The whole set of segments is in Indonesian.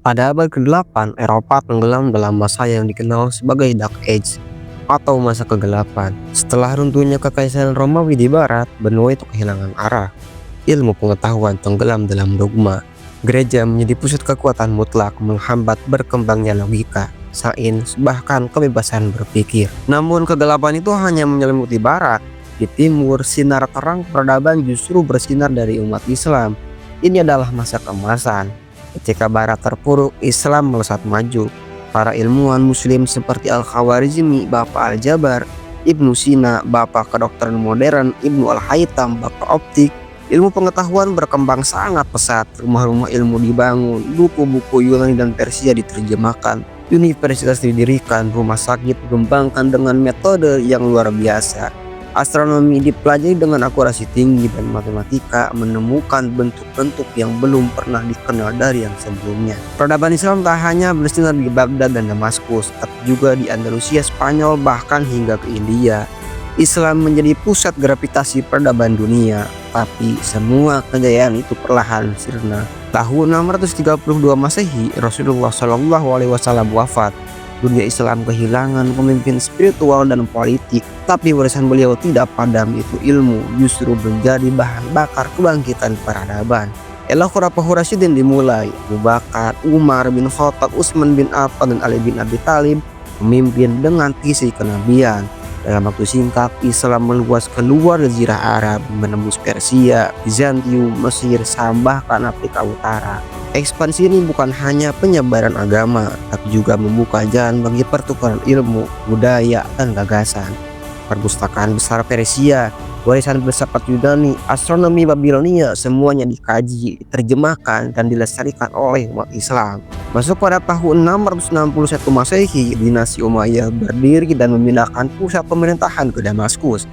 Pada abad ke-8, Eropa tenggelam dalam masa yang dikenal sebagai Dark Age atau masa kegelapan. Setelah runtuhnya kekaisaran Romawi di barat, benua itu kehilangan arah. Ilmu pengetahuan tenggelam dalam dogma. Gereja menjadi pusat kekuatan mutlak, menghambat berkembangnya logika, sains, bahkan kebebasan berpikir. Namun kegelapan itu hanya menyelimuti barat. Di timur, sinar terang peradaban justru bersinar dari umat Islam. Ini adalah masa keemasan. Ketika barat terpuruk, Islam melesat maju. Para ilmuwan muslim seperti Al-Khawarizmi, Bapak Al-Jabar, Ibnu Sina, Bapak kedokteran modern, Ibnu Al-Haytham, Bapak optik. Ilmu pengetahuan berkembang sangat pesat, rumah-rumah ilmu dibangun, buku-buku Yunani dan Persia diterjemahkan, universitas didirikan, rumah sakit dikembangkan dengan metode yang luar biasa. Astronomi dipelajari dengan akurasi tinggi dan matematika menemukan bentuk-bentuk yang belum pernah dikenal dari yang sebelumnya. Peradaban Islam tak hanya bersinar di Baghdad dan Damaskus, tapi juga di Andalusia, Spanyol, bahkan hingga ke India. Islam menjadi pusat gravitasi peradaban dunia, tapi semua kejayaan itu perlahan sirna. Tahun 632 Masehi, Rasulullah SAW wafat. Dunia Islam kehilangan pemimpin spiritual dan politik, tapi warisan beliau tidak padam, itu ilmu justru menjadi bahan bakar kebangkitan peradaban. Era Khulafaur Rasyidin dimulai. Abu Bakar, Umar bin Khattab, Utsman bin Affan, dan Ali bin Abi Thalib memimpin dengan visi kenabian. Dalam waktu singkat, Islam meluas keluar Jazirah Arab, menembus Persia, Bizantium, Mesir, bahkan Afrika Utara. Ekspansi ini bukan hanya penyebaran agama, tapi juga membuka jalan bagi pertukaran ilmu, budaya, dan gagasan. Perpustakaan besar Persia, warisan filsafat Yunani, astronomi Babilonia, semuanya dikaji, diterjemahkan, dan dilestarikan oleh umat Islam. Masuk pada tahun 661 Masehi, dinasti Umayyah berdiri dan memindahkan pusat pemerintahan ke Damaskus.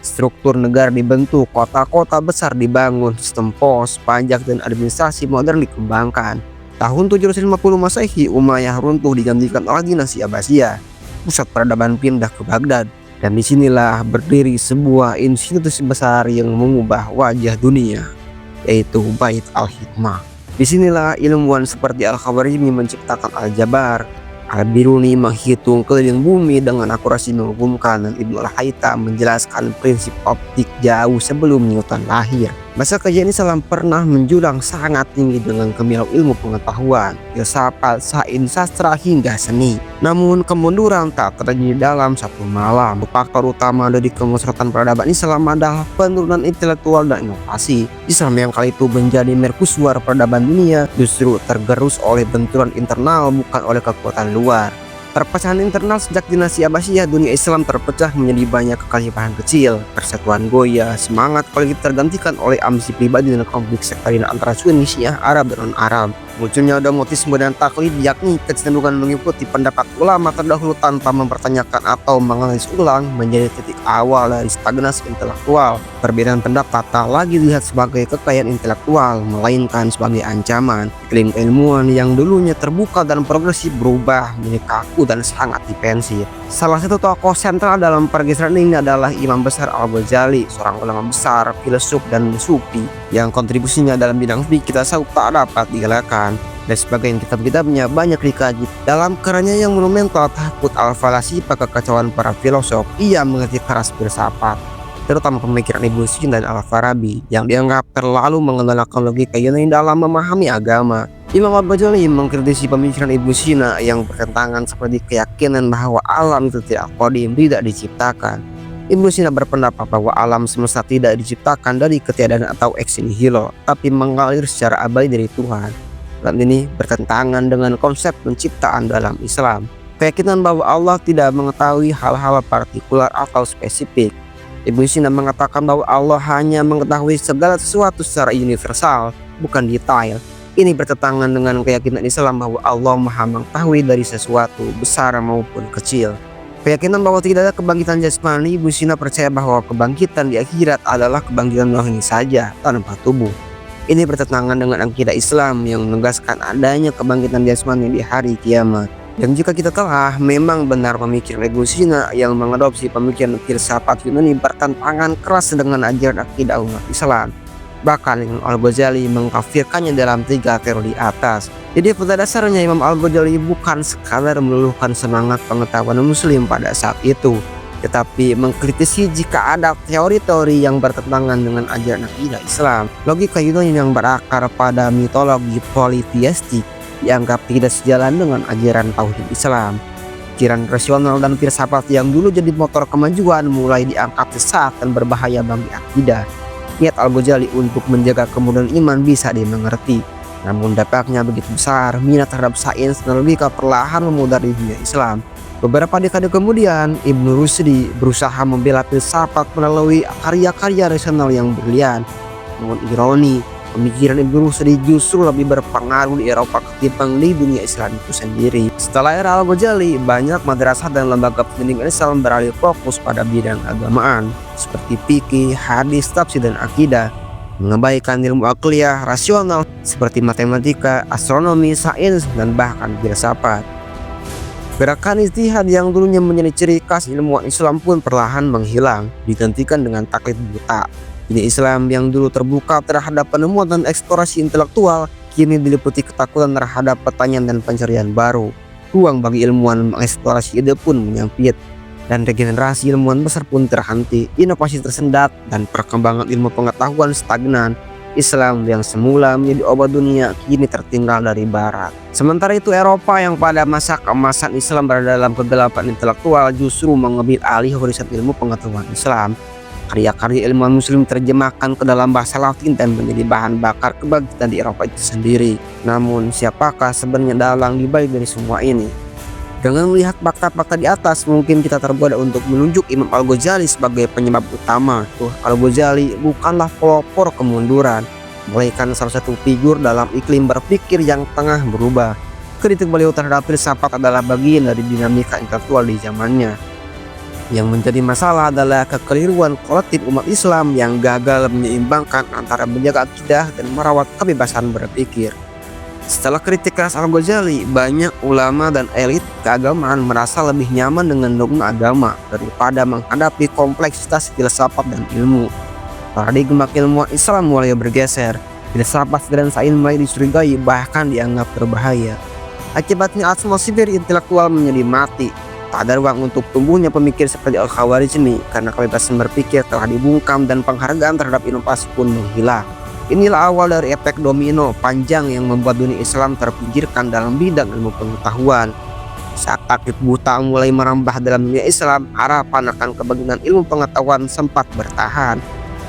Struktur negara dibentuk, kota-kota besar dibangun, sistem pos, pajak, dan administrasi modern dikembangkan. Tahun 750 Masehi, Umayyah runtuh digantikan oleh dinasti Abbasiyah. Pusat peradaban pindah ke Baghdad, dan disinilah berdiri sebuah institusi besar yang mengubah wajah dunia, yaitu Bait Al-Hikmah. Disinilah ilmuwan seperti Al-Khawarizmi menciptakan Al-Jabar, Al-Biruni menghitung keliling bumi dengan akurasi mengagumkan, dan Ibnu Al-Haytham menjelaskan prinsip optik jauh sebelum Newton lahir. Masa kejayaan Islam pernah menjulang sangat tinggi dengan gemilau ilmu pengetahuan, filsafat, sains, sastra, hingga seni. Namun kemunduran tak terjadi dalam satu malam. Faktor utama dari kemusnatan peradaban Islam adalah penurunan intelektual dan inovasi. Islam yang kali itu menjadi mercusuar peradaban dunia justru tergerus oleh benturan internal, bukan oleh kekuatan luar. Perpecahan internal sejak dinasti Abbasiyah, dunia Islam terpecah menjadi banyak kekhalifahan kecil. Persatuan goyah, semangat politik tergantikan oleh ambisi pribadi dan konflik sektarian antara Sunni, Syiah, Arab, dan non-Arab. Munculnya dogmatisme dan taklid, yakni kecenderungan mengikuti pendapat ulama terdahulu tanpa mempertanyakan atau menganalisis ulang, menjadi titik awal dari stagnasi intelektual. Perbedaan pendapat tak lagi dilihat sebagai kekayaan intelektual, melainkan sebagai ancaman. Iklim keilmuan yang dulunya terbuka dan progresif berubah menjadi kaku dan sangat defensif. Salah satu tokoh sentral dalam pergeseran ini adalah Imam Besar Al-Ghazali, seorang ulama besar, filsuf, dan sufi yang kontribusinya dalam bidang fikih tasawuf tak dapat digalakkan. Dan sebagian kitab-kitabnya banyak dikaji. Dalam karyanya yang monumental Tahaqquq al-Falasifa, kekacauan para filosof, ia mengerti keras filsafat, terutama pemikiran Ibnu Sina dan Al-Farabi yang dianggap terlalu mengenalkan logika Yunani dalam memahami agama. Imam Al-Ghazali mengkritisi pemikiran Ibnu Sina yang bertentangan seperti keyakinan bahwa alam itu tidak qadim, tidak diciptakan. Ibnu Sina berpendapat bahwa alam semesta tidak diciptakan dari ketiadaan atau ex nihilo, tapi mengalir secara abadi dari Tuhan. Dan ini bertentangan dengan konsep penciptaan dalam Islam. Keyakinan bahwa Allah tidak mengetahui hal-hal partikular atau spesifik. Ibnu Sina mengatakan bahwa Allah hanya mengetahui segala sesuatu secara universal, bukan detail. Ini bertentangan dengan keyakinan Islam bahwa Allah Maha mengetahui dari sesuatu besar maupun kecil. Keyakinan bahwa tidak ada kebangkitan jasmani, Ibnu Sina percaya bahwa kebangkitan di akhirat adalah kebangkitan rohani saja tanpa tubuh. Ini bertentangan dengan akidah Islam yang menegaskan adanya kebangkitan jasmani di hari kiamat. Dan jika kita telah memang benar pemikiran Ibnu Sina yang mengadopsi pemikiran filsafat Yunani bertentangan keras dengan ajaran akidah umat Islam. Bahkan Imam Al-Ghazali mengkafirkannya dalam 3 teori di atas. Jadi pada dasarnya Imam Al-Ghazali bukan sekadar meluluhkan semangat pengetahuan muslim pada saat itu, tetapi mengkritisi jika ada teori-teori yang bertentangan dengan ajaran akidah Islam. Logika Yunani yang berakar pada mitologi politeistik dianggap tidak sejalan dengan ajaran tauhid Islam. Pikiran rasional dan filsafat yang dulu jadi motor kemajuan mulai dianggap sesat dan berbahaya bagi akidah. Niat Al-Ghazali untuk menjaga kemudahan iman bisa dimengerti. Namun dampaknya begitu besar, minat terhadap sains dan logika perlahan memudar di dunia Islam. Beberapa dekade kemudian, Ibnu Rushdi berusaha membela filsafat melalui karya-karya rasional yang brilian. Namun ironi, pemikiran Ibnu Rushdi justru lebih berpengaruh di Eropa ketimbang di dunia Islam itu sendiri. Setelah era Al-Ghazali, banyak madrasah dan lembaga pendidikan Islam beralih fokus pada bidang agamaan seperti fikih, hadis, tafsir, dan akidah, mengabaikan ilmu akliyah rasional seperti matematika, astronomi, sains, dan bahkan filsafat. Gerakan ijtihad yang dulunya menjadi ciri khas ilmuwan Islam pun perlahan menghilang, digantikan dengan taklid buta. Dunia Islam yang dulu terbuka terhadap penemuan dan eksplorasi intelektual kini diliputi ketakutan terhadap pertanyaan dan pencarian baru. Ruang bagi ilmuwan mengeksplorasi ide pun menyempit, dan regenerasi ilmuwan besar pun terhenti. Inovasi tersendat dan perkembangan ilmu pengetahuan stagnan. Islam yang semula menjadi obat dunia kini tertinggal dari barat. Sementara itu Eropa yang pada masa keemasan Islam berada dalam kegelapan intelektual justru mengambil alih horizon ilmu pengetahuan Islam. Karya-karya ilmuwan muslim terjemahkan ke dalam bahasa Latin dan menjadi bahan bakar kebangkitan di Eropa itu sendiri. Namun siapakah sebenarnya dalang di balik dari semua ini? Dengan melihat fakta-fakta di atas, mungkin kita tergoda untuk menunjuk Imam Al-Ghazali sebagai penyebab utama. Al-Ghazali bukanlah pelopor kemunduran, melainkan salah satu figur dalam iklim berpikir yang tengah berubah. Kritik beliau terhadap filsafat adalah bagian dari dinamika intelektual di zamannya. Yang menjadi masalah adalah kekeliruan kolektif umat Islam yang gagal menyeimbangkan antara menjaga akidah dan merawat kebebasan berpikir. Setelah kritik keras Al-Ghazali, banyak ulama dan elit keagamaan merasa lebih nyaman dengan dogma agama daripada menghadapi kompleksitas filsafat dan ilmu. Paradigma ilmuwan Islam mulai bergeser, filsafat dan sains mulai dicurigai bahkan dianggap berbahaya. Akibatnya atmosfer intelektual menjadi mati. Tak ada ruang untuk tumbuhnya pemikir seperti Al-Khawarizmi karena kebebasan berpikir telah dibungkam dan penghargaan terhadap inovasi pun menghilang. Inilah awal dari efek domino panjang yang membuat dunia Islam terpinggirkan dalam bidang ilmu pengetahuan. Saat taklid buta mulai merambah dalam dunia Islam, harapan akan kebangkitan ilmu pengetahuan sempat bertahan.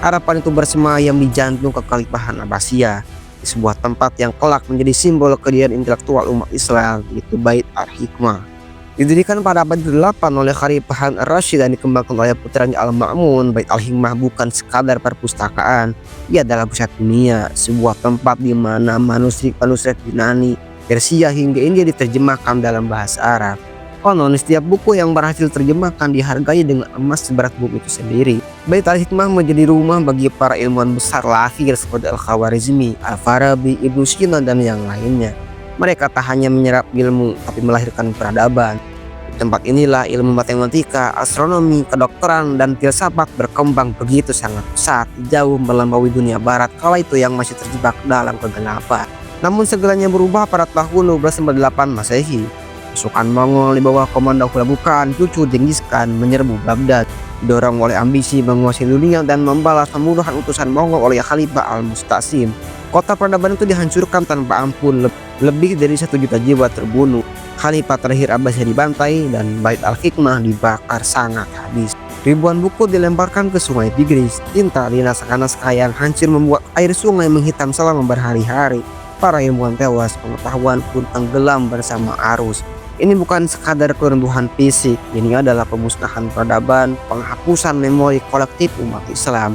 Harapan itu bersemayam di jantung kekhalifahan Abbasiyah, di sebuah tempat yang kelak menjadi simbol kejayaan intelektual umat Islam, yaitu Bait Al-Hikmah. Didirikan pada abad ke-8 oleh Khalifah Ar-Rasyid dan dikembangkan oleh putranya Al-Ma'mun, Bait Al-Hikmah bukan sekadar perpustakaan. Ia adalah pusat dunia, sebuah tempat di mana manuskrip Yunani, Persia hingga India diterjemahkan dalam bahasa Arab. Konon setiap buku yang berhasil terjemahkan dihargai dengan emas seberat bumi itu sendiri. Bait Al-Hikmah menjadi rumah bagi para ilmuwan besar lahir seperti Al-Khawarizmi, Al-Farabi, Ibnu Sina, dan yang lainnya. Mereka tak hanya menyerap ilmu, tapi melahirkan peradaban. Di tempat inilah ilmu matematika, astronomi, kedokteran, dan filsafat berkembang begitu sangat pesat, jauh melampaui dunia barat kala itu yang masih terjebak dalam kegelapan. Namun segalanya berubah pada tahun 1298 Masehi. Pasukan Mongol di bawah komando Hulagu Khan, cucu Genghis Khan, menyerbu Baghdad, didorong oleh ambisi menguasai dunia dan membalas pembunuhan utusan Mongol oleh Khalifah Al-Musta'sim. Kota peradaban itu dihancurkan tanpa ampun, lebih dari 1 juta jiwa terbunuh. Khalifah terakhir Abbasiyah dibantai dan Bait Al-Hikmah dibakar sangat habis. Ribuan buku dilemparkan ke sungai Tigris. Tinta di naskah-naskah yang hancur membuat air sungai menghitam selama berhari-hari. Para ilmuwan tewas, pengetahuan pun tenggelam bersama arus. Ini bukan sekadar keruntuhan fisik, ini adalah pemusnahan peradaban, penghapusan memori kolektif umat Islam.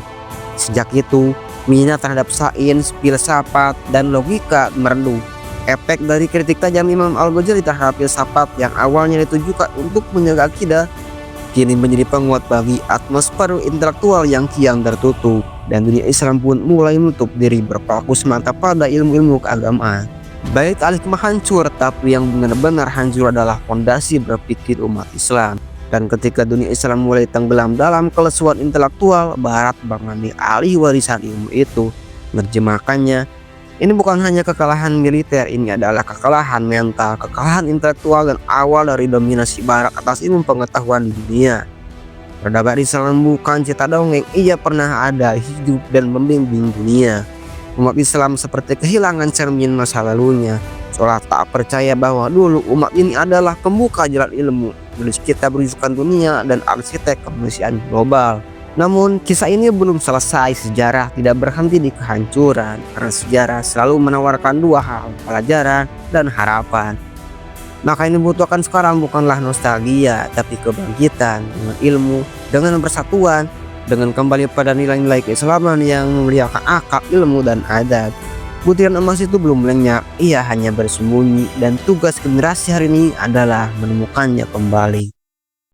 Sejak itu, minat terhadap sains, filsafat, dan logika meredup. Efek dari kritik tajam Imam Al-Ghazali terhadap filsafat yang awalnya ditujukan untuk menjaga akidah, kini menjadi penguat bagi atmosfer intelektual yang kian tertutup, dan dunia Islam pun mulai menutup diri berfokus mata pada ilmu-ilmu keagamaan. Bait Al-Hikmah hancur, tapi yang benar-benar hancur adalah fondasi berpikir umat Islam. Dan ketika dunia Islam mulai tenggelam dalam kelesuan intelektual, Barat mengambil alih warisan ilmu itu. Menerjemahkannya, ini bukan hanya kekalahan militer, ini adalah kekalahan mental, kekalahan intelektual dan awal dari dominasi Barat atas ilmu pengetahuan di dunia. Peradaban Islam bukan cerita dongeng, ia pernah ada, hidup dan membimbing dunia. Umat Islam seperti kehilangan cermin masa lalunya, seolah tak percaya bahwa dulu umat ini adalah pembuka jalan ilmu, menulis kitab rujukan dunia dan arsitek kemanusiaan global. Namun kisah ini belum selesai, sejarah tidak berhenti di kehancuran, karena sejarah selalu menawarkan dua hal, pelajaran dan harapan. Maka ini dibutuhkan sekarang bukanlah nostalgia, tapi kebangkitan dengan ilmu, dengan persatuan, dengan kembali pada nilai-nilai keislaman yang memuliakan akal, ilmu dan adab. Butiran emas itu belum lenyap, ia hanya bersembunyi dan tugas generasi hari ini adalah menemukannya kembali.